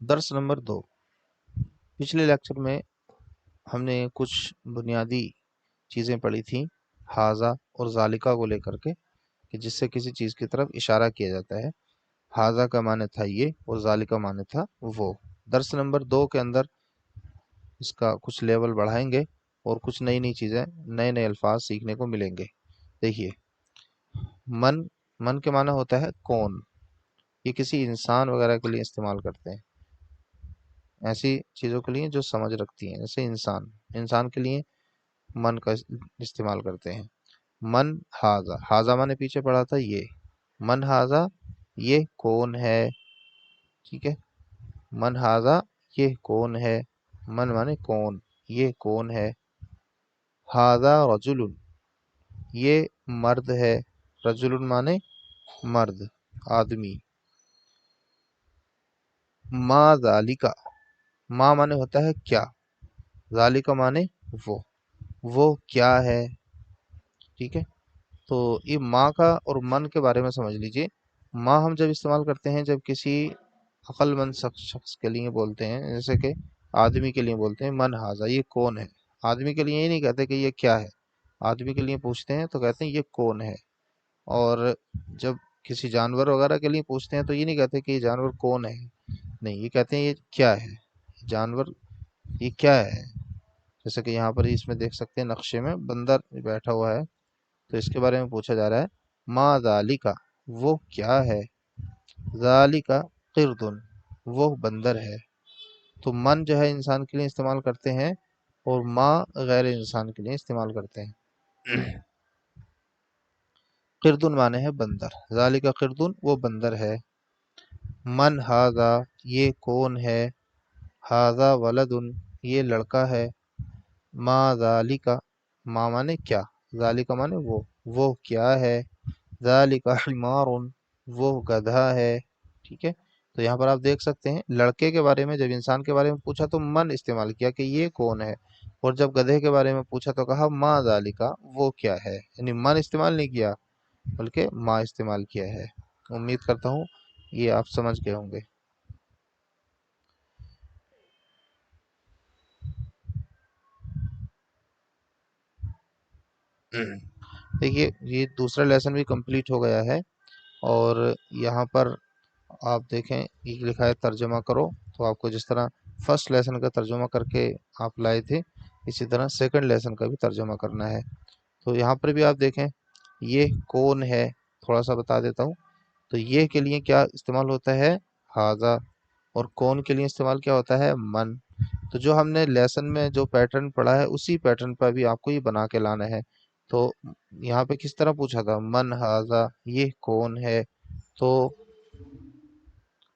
درس نمبر 2۔ پچھلے لیکچر میں ہم نے کچھ بنیادی چیزیں پڑھی تھیں حاذا اور ذالکہ کو لے کر کے، کہ جس سے کسی چیز کی طرف اشارہ کیا جاتا ہے۔ حاذا کا معنی تھا یہ اور ذالکہ معنی تھا وہ۔ درس نمبر 2 کے اندر اس کا کچھ لیول بڑھائیں گے اور کچھ نئی نئی چیزیں، نئے نئے الفاظ سیکھنے کو ملیں گے۔ دیکھیے، من کے معنی ہوتا ہے کون، یہ کسی انسان وغیرہ کے لیے استعمال کرتے ہیں، ایسی چیزوں کے لیے جو سمجھ رکھتی ہیں، جیسے انسان کے لیے من کا استعمال کرتے ہیں۔ من حاذا، حاذا مانے پیچھے پڑا تھا یہ، من حاذا یہ کون ہے، ٹھیک ہے۔ من حاذا یہ کون ہے، من مانے کون، یہ کون ہے۔ حاذا رجل یہ مرد ہے، رجل مانے مرد، آدمی۔ ما ذالکہ، ما مانے ہوتا ہے کیا، ذالکہ مانے وہ کیا ہے، ٹھیک ہے۔ تو یہ ما کا اور من کے بارے میں سمجھ لیجئے۔ ما ہم جب استعمال کرتے ہیں جب کسی عقل مند شخص کے لیے بولتے ہیں، جیسے کہ آدمی کے لیے بولتے ہیں من حاذا یہ کون ہے۔ آدمی کے لیے یہ نہیں کہتے کہ یہ کیا ہے، آدمی کے لیے پوچھتے ہیں تو کہتے ہیں یہ کون ہے۔ اور جب کسی جانور وغیرہ کے لیے پوچھتے ہیں تو یہ نہیں کہتے کہ یہ جانور کون ہے، نہیں، یہ کہتے ہیں یہ کیا ہے، جانور یہ کیا ہے۔ جیسے کہ یہاں پر اس میں دیکھ سکتے ہیں نقشے میں بندر بیٹھا ہوا ہے، تو اس کے بارے میں پوچھا جا رہا ہے ما ذالکہ وہ کیا ہے، ذالکہ قرد وہ بندر ہے۔ تو من جو ہے انسان کے لیے استعمال کرتے ہیں اور ما غیر انسان کے لیے استعمال کرتے ہیں۔ قردن مانے ہے بندر، ذالکہ قردن وہ بندر ہے۔ من حاذا یہ کون ہے، حاذا ولدن یہ لڑکا ہے۔ ما ذالکہ ما مانے کیا، ذالکہ مانے وہ کیا ہے۔ ذالکہ حمار وہ گدھا ہے، ٹھیک ہے۔ تو یہاں پر آپ دیکھ سکتے ہیں لڑکے کے بارے میں جب انسان کے بارے میں پوچھا تو من استعمال کیا کہ یہ کون ہے، اور جب گدھے کے بارے میں پوچھا تو کہا ما ذالکہ وہ کیا ہے، یعنی من استعمال نہیں کیا بلکہ ما استعمال کیا ہے۔ امید کرتا ہوں یہ آپ سمجھ گئے ہوں گے۔ دیکھیے یہ دوسرا لیسن بھی کمپلیٹ ہو گیا ہے، اور یہاں پر آپ دیکھیں یہ لکھا ہے ترجمہ کرو، تو آپ کو جس طرح فرسٹ لیسن کا ترجمہ کر کے آپ لائے تھے، اسی طرح سیکنڈ لیسن کا بھی ترجمہ کرنا ہے۔ تو یہاں پر بھی آپ دیکھیں یہ کون ہے، تھوڑا سا بتا دیتا ہوں۔ تو یہ کے لیے کیا استعمال ہوتا ہے، حاذا، اور کون کے لیے استعمال کیا ہوتا ہے، من۔ تو جو ہم نے لیسن میں جو پیٹرن پڑھا ہے اسی پیٹرن پر بھی آپ کو یہ بنا کے لانا ہے۔ تو یہاں پہ کس طرح پوچھا تھا، من حاذا یہ کون ہے، تو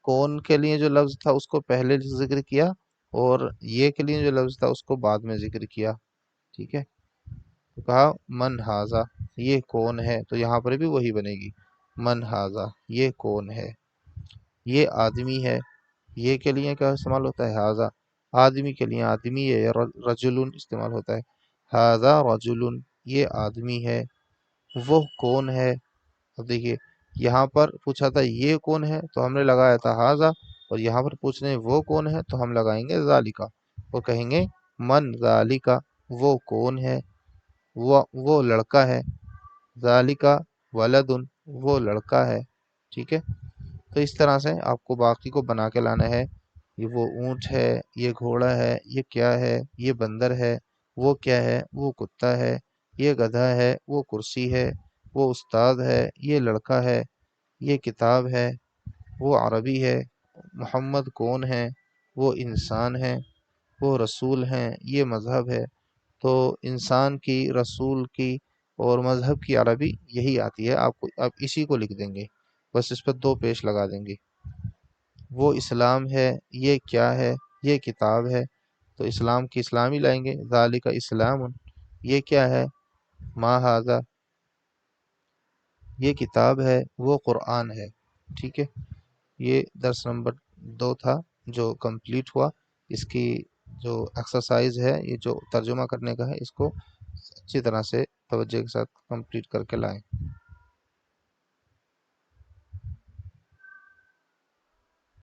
کون کے لیے جو لفظ تھا اس کو پہلے ذکر کیا، اور یہ کے لیے جو لفظ تھا اس کو بعد میں ذکر کیا، ٹھیک ہے۔ تو کہا من حاذا یہ کون ہے، تو یہاں پر بھی وہی بنے گی، من حاذا یہ کون ہے۔ یہ آدمی ہے، یہ کے لیے کیا استعمال ہوتا ہے، حاذا، آدمی کے لیے آدمی ہے، رجل استعمال ہوتا ہے، حاذا رجل یہ آدمی ہے۔ وہ کون ہے، اب دیکھیے یہاں پر پوچھا تھا یہ کون ہے تو ہم نے لگایا تھا حاذا، اور یہاں پر پوچھ رہے ہیں وہ کون ہے تو ہم لگائیں گے ذالکہ، وہ کہیں گے من ذالکہ وہ کون ہے، وہ لڑکا ہے، ذالکہ ولدن وہ لڑکا ہے، ٹھیک ہے۔ تو اس طرح سے آپ کو باقی کو بنا کے لانا ہے، یہ وہ اونٹ ہے، یہ گھوڑا ہے، یہ کیا ہے، یہ بندر ہے، وہ کیا ہے، وہ کتا ہے، یہ گدھا ہے، وہ کرسی ہے، وہ استاد ہے، یہ لڑکا ہے، یہ کتاب ہے، وہ عربی ہے، محمد کون ہے، وہ انسان ہے، وہ رسول ہیں، یہ مذہب ہے۔ تو انسان کی، رسول کی اور مذہب کی عربی یہی آتی ہے، آپ اسی کو لکھ دیں گے، بس اس پر 2 پیش لگا دیں گے۔ وہ اسلام ہے، یہ کیا ہے، یہ کتاب ہے، تو اسلام کی اسلامی لائیں گے، ذالک اسلام یہ کیا ہے، ما ھذا یہ کتاب ہے، وہ قرآن ہے، ٹھیک ہے۔ یہ درس نمبر 2 تھا جو کمپلیٹ ہوا۔ اس کی جو ایکسرسائز ہے، یہ جو ترجمہ کرنے کا ہے، اس کو اچھی طرح سے توجہ کے ساتھ کمپلیٹ کر کے لائیں۔